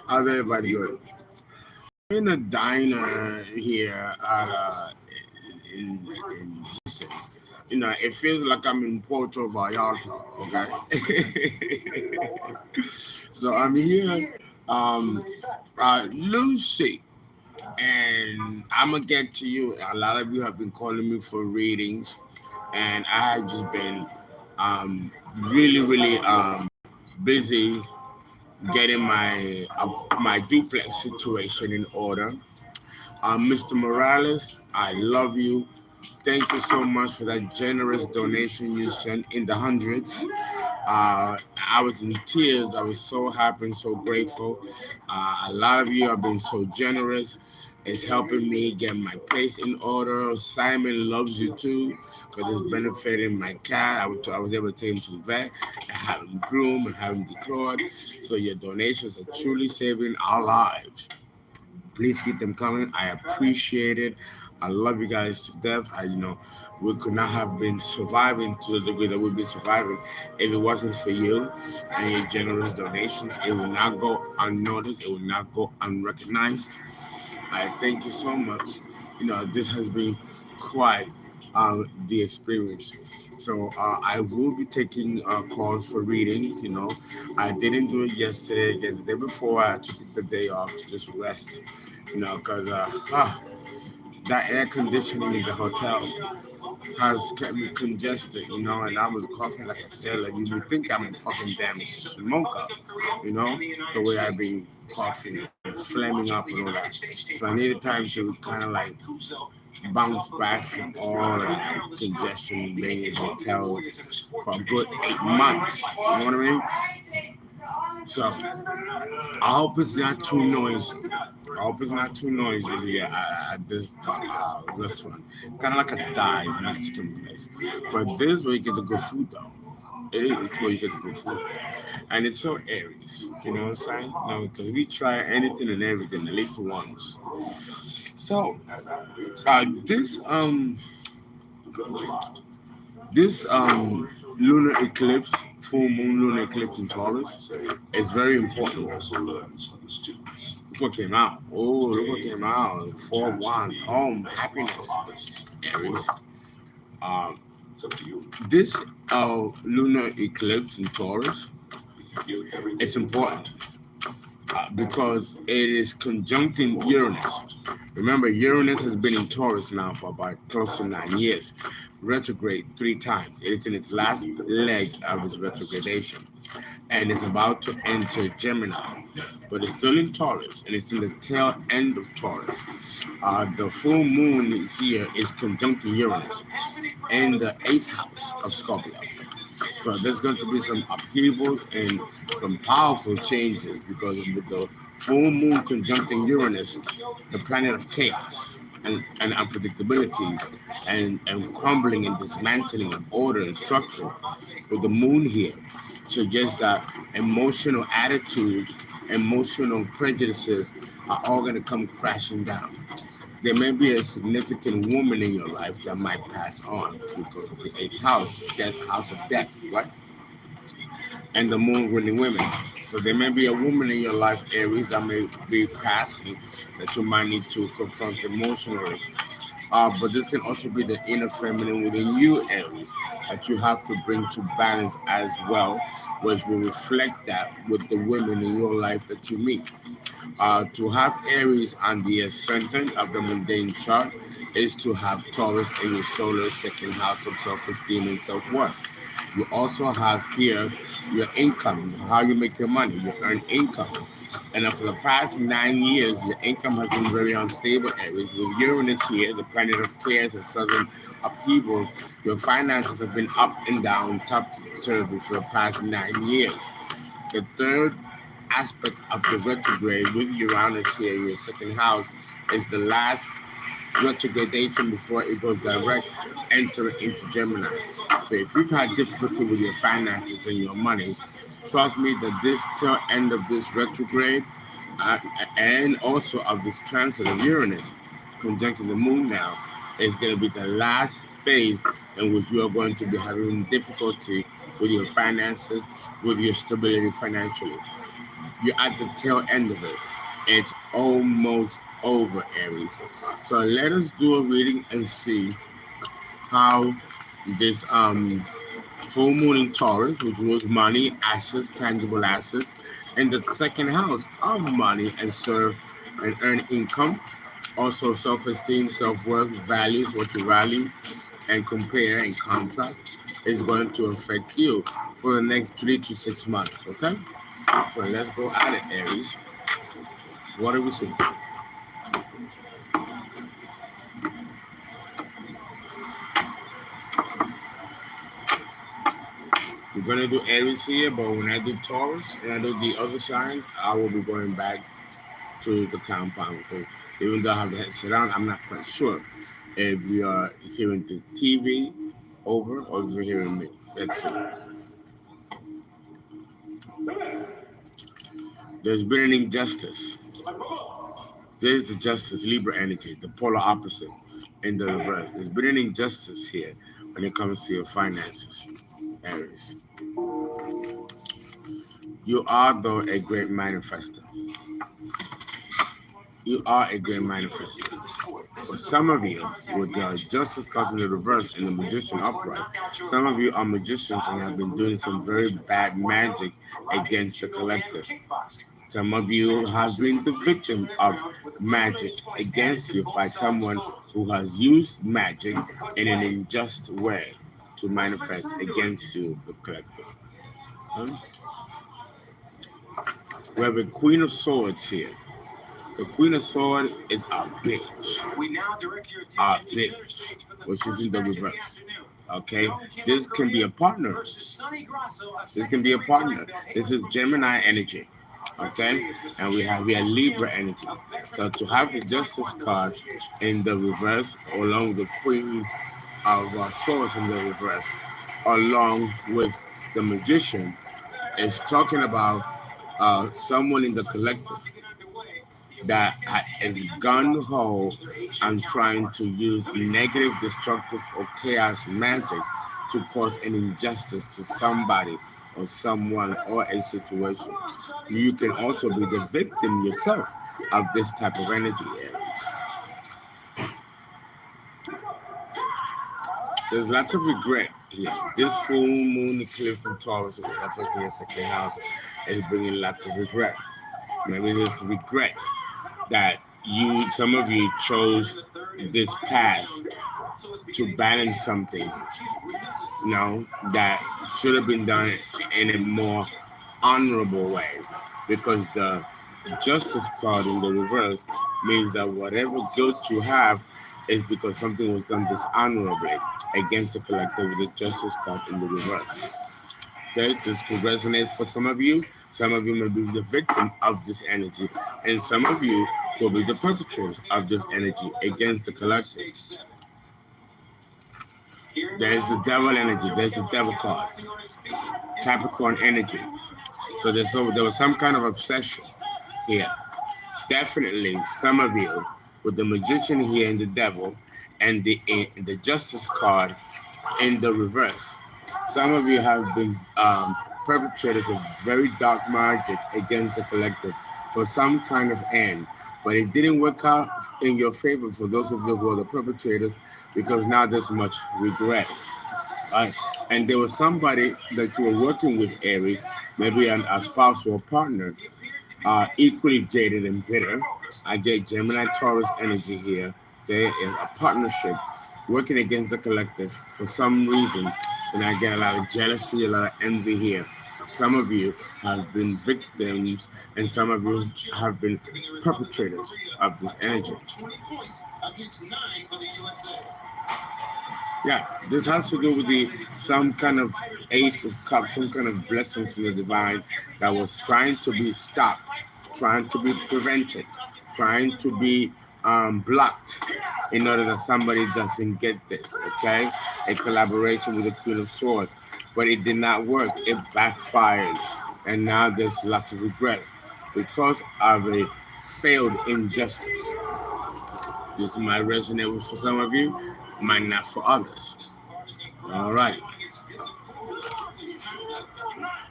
How's everybody doing? In a diner here in Houston. It feels like I'm in Puerto Vallarta, okay? So I'm here, um, Lucy, and I'm gonna get to you. A lot of you have been calling me for readings, and I have just been really busy getting my duplex situation in order. Mr. Morales, I love you. Thank you so much for that generous donation you sent in the hundreds. I was in tears. I was so happy and so grateful. A lot of you have been so generous. It's helping me get my place in order. Simon loves you too because it's benefiting my cat. I was able to take him to the vet and have him groomed and have him declawed. So your donations are truly saving our lives. Please keep them coming. I appreciate it. I love you guys to death. We could not have been surviving to the degree that we've been surviving if it wasn't for you and your generous donations. It will not go unnoticed. It will not go unrecognized. I thank you so much. This has been quite the experience. So I will be taking calls for readings. I didn't do it yesterday. Again, the day before, I took the day off to just rest. Because that air conditioning in the hotel has kept me congested, and I was coughing like a sailor. You would think I'm a fucking damn smoker, the way I've been coughing and flaming up and all that. So I needed time to kind of like bounce back from all that congestion being in hotels for a good 8 months. You know what I mean? So I hope it's not too noisy. I hope it's not too noisy here at this restaurant. Kind of like a dive Mexican place. But this is where you get the good food, though. It is where you get the good food. And it's so Aries. You know what I'm saying? Because we try anything and everything at least once. So, this lunar eclipse, full moon lunar eclipse in Taurus, is very important. Look what came out. Oh, look what came out. Four of Wands, home, happiness, Aries. Um, this lunar eclipse in Taurus, it's important because it is conjuncting Uranus. Remember, Uranus has been in Taurus now for about close to 9 years, retrograde 3 times. It is in its last leg of its retrogradation, and it's about to enter Gemini, but it's still in Taurus, and it's in the tail end of Taurus. The full moon here is conjuncting Uranus in the 8th house of Scorpio. So there's going to be some upheavals and some powerful changes because with the full moon conjuncting Uranus, the planet of chaos and unpredictability and crumbling and dismantling of order and structure, with the moon here suggests that emotional attitudes, emotional prejudices are all going to come crashing down. There may be a significant woman in your life that might pass on because of the 8th house, death, house of death, right? And the moon ruling women. So there may be a woman in your life, Aries, that may be passing that you might need to confront emotionally. But this can also be the inner feminine within you, Aries, that you have to bring to balance as well, which will reflect that with the women in your life that you meet. To have Aries on the ascendant of the mundane chart is to have Taurus in your solar second house of self-esteem and self-worth. You also have here your income, how you make your money, you earn income. And for the past 9 years, your income has been very unstable, Aries. With Uranus here, the planet of chaos and sudden upheavals, your finances have been up and down, topsy-turvy for the past 9 years. The third aspect of the retrograde with Uranus here in your second house is the last retrogradation before it goes direct enter into Gemini. So if you've had difficulty with your finances and your money, trust me that this till end of this retrograde uh, and also of this transit of Uranus conjuncting the moon now is going to be the last phase in which you are going to be having difficulty with your finances, with your stability financially. You're at the tail end of it. It's almost over, Aries. So let us do a reading and see how this full moon in Taurus, which rules money, assets, tangible assets, in the second house of money and serve and earn income. Also self-esteem, self-worth, values, what you value, and compare and contrast is going to affect you for the next 3 to 6 months, okay? So let's go at it, Aries. What do we see? We're going to do Aries here, but when I do Taurus and I do the other signs, I will be going back to the compound. So even though I have the headset on, I'm not quite sure if you are hearing the TV over or if you're hearing me. Let's see. There's been an injustice. There's the justice, Libra energy, the polar opposite in the reverse. There's been an injustice here when it comes to your finances, Aries. You are, though, a great manifester. You are a great manifester. But some of you, with the justice card in the reverse and the magician upright, some of you are magicians and have been doing some very bad magic against the collective. Some of you have been the victim of magic against you by someone who has used magic in an unjust way to manifest against you, the collective. We have a Queen of Swords here. The Queen of Swords is a bitch. A bitch, which is in the reverse. Okay? This can be a partner. This can be a partner. This is Gemini energy. Okay? And we have here Libra energy. So to have the Justice card in the reverse, along with the Queen of Swords in the reverse, along with the Magician, is talking about someone in the collective that is gun-ho and trying to use negative, destructive, or chaos magic to cause an injustice to somebody or someone or a situation. You can also be the victim yourself of this type of energy, Aries. There's lots of regret here. This full moon eclipse from Taurus affecting your second house is bringing lots of regret. Maybe there's regret that some of you chose this path to balance something, that should have been done in a more honorable way, because the justice card in the reverse means that whatever guilt you have is because something was done dishonorably against the collective with the justice card in the reverse. Okay, this could resonate for some of you. Some of you may be the victim of this energy, and some of you will be the perpetrators of this energy against the collective. There's the devil energy. There's the devil card. Capricorn energy. So there was some kind of obsession here. Definitely some of you with the magician here and the devil and the justice card in the reverse. Some of you have been perpetrators of very dark magic against the collective for some kind of end, but it didn't work out in your favor for those of you who are the perpetrators, because now there's much regret. Right? And there was somebody that you were working with, Aries, maybe a spouse or a partner, equally jaded and bitter. I get Gemini Taurus energy here. There is a partnership working against the collective for some reason, and I get a lot of jealousy, a lot of envy here. Some of you have been victims, and some of you have been perpetrators of this energy. Yeah, this has to do with some kind of ace of cups, some kind of blessings from the divine that was trying to be stopped, trying to be prevented, trying to be blocked in order that somebody doesn't get this, okay? A collaboration with the Queen of Swords. But it did not work. It backfired. And now there's lots of regret because of a failed injustice. This might resonate with some of you, might not for others. All right.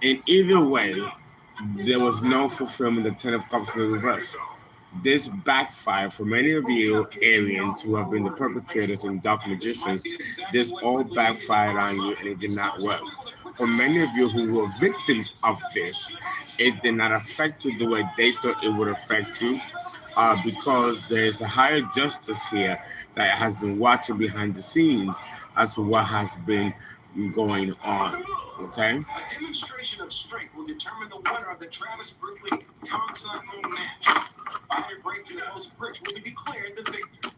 In either way, there was no fulfillment. The Ten of Cups in reverse. This backfired for many of you Arians who have been the perpetrators and dark magicians. This all backfired on you and it did not work. For many of you who were victims of this, it did not affect you the way they thought it would affect you, because there's a higher justice here that has been watching behind the scenes as to what has been going on. Okay? A demonstration of strength will determine the winner of the Travis Brooklyn Thompson match. By break to the host bricks will be declared the victor.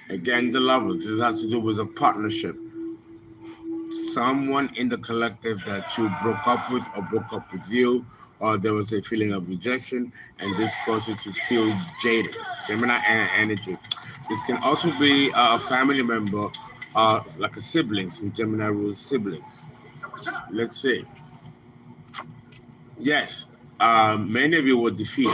Again, the lovers. This has to do with a partnership. Someone in the collective that you broke up with or broke up with you, or there was a feeling of rejection, and this caused you to feel jaded. Gemini energy. This can also be a family member, like a sibling, since Gemini rules siblings. Let's see. Yes, many of you were defeated.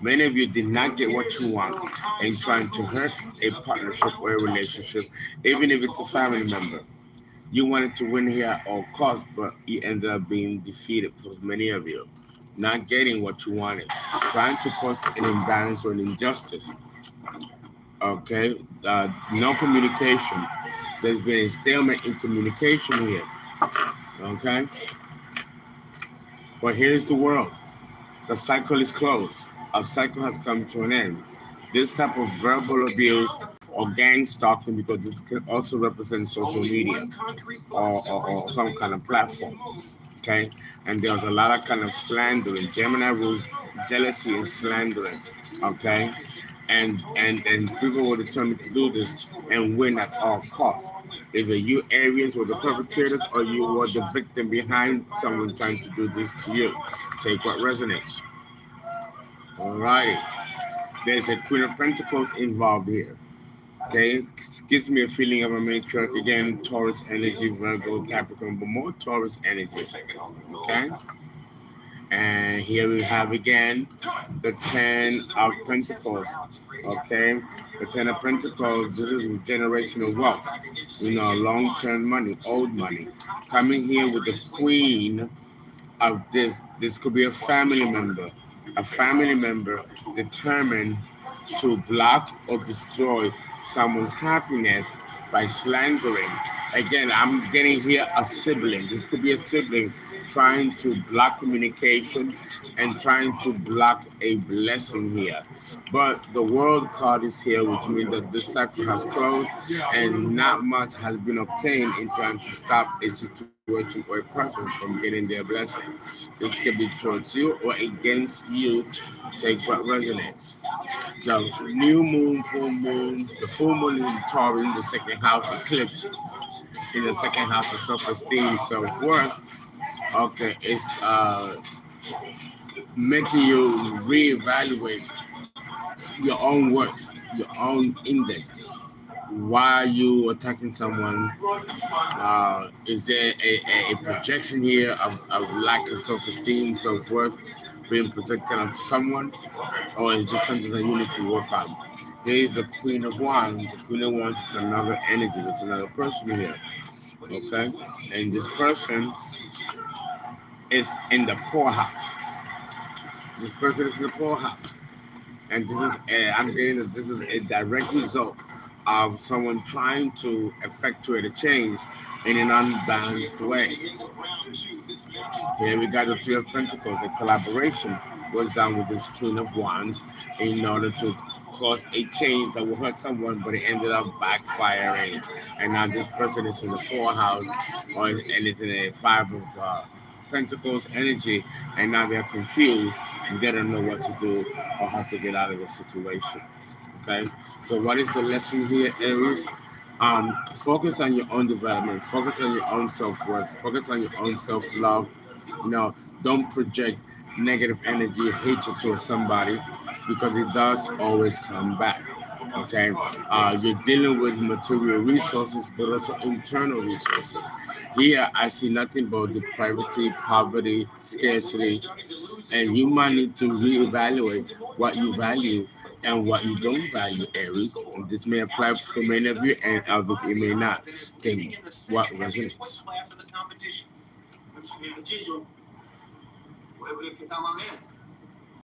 Many of you did not get what you want in trying to hurt a partnership or a relationship, even if it's a family member. You wanted to win here at all costs, but you ended up being defeated for many of you. Not getting what you wanted, trying to cause an imbalance or an injustice. Okay, no communication. There's been a stalemate in communication here. Okay, but here's the world. The cycle is closed. A cycle has come to an end. This type of verbal abuse or gang stalking, because this can also represent social media or some kind of platform. Okay, and there's a lot of kind of slandering. Gemini rules jealousy and slandering. Okay, and people were determined to do this and win at all costs. Either you Aries were the perpetrators or you were the victim behind someone trying to do this to you. Take what resonates. Alrighty. There's a Queen of Pentacles involved here. Okay, it gives me a feeling of a matriarch again, Taurus energy, Virgo, Capricorn, but more Taurus energy. Okay, and here we have again the Ten of Pentacles. Okay, the Ten of Pentacles. This is generational wealth. Long-term money, old money. Coming here with the Queen of this. This could be a family member. A family member determined to block or destroy someone's happiness by slandering. Again, I'm getting here a sibling. This could be a sibling trying to block communication and trying to block a blessing here. But the world card is here, which means that this cycle has closed and not much has been obtained in trying to stop a situation or a person from getting their blessing. This could be towards you or against you. Take what resonates. The new moon, full moon, the full moon in Taurus, the second house eclipse, in the second house of self-esteem, self-worth. Okay, it's making you reevaluate your own worth, your own index. Why are you attacking someone? Is there a projection here of lack of self-esteem, self-worth, being protected of someone? Or is just something that you need to work on? Here is the Queen of Wands. The Queen of Wands is another energy. It's another person here. Okay? And this person is in the poorhouse. This person is in the poorhouse. And this is, I'm getting that this is a direct result of someone trying to effectuate a change in an unbalanced way. Here we got the Three of Pentacles. A collaboration was done with this Queen of Wands in order to cause a change that will hurt someone, but it ended up backfiring. And now this person is in the poorhouse, and it's in a Five of Pentacles energy, and now they're confused and they don't know what to do or how to get out of the situation. Okay, so what is the lesson here, Aries? Focus on your own development, focus on your own self-worth, focus on your own self-love. Don't project negative energy, hatred towards somebody, because it does always come back. Okay, you're dealing with material resources, but also internal resources. Here, I see nothing but depravity, poverty, scarcity, and you might need to reevaluate what you value and what you don't value, Aries. This may apply for many of you, and others it may not. Then what resonates?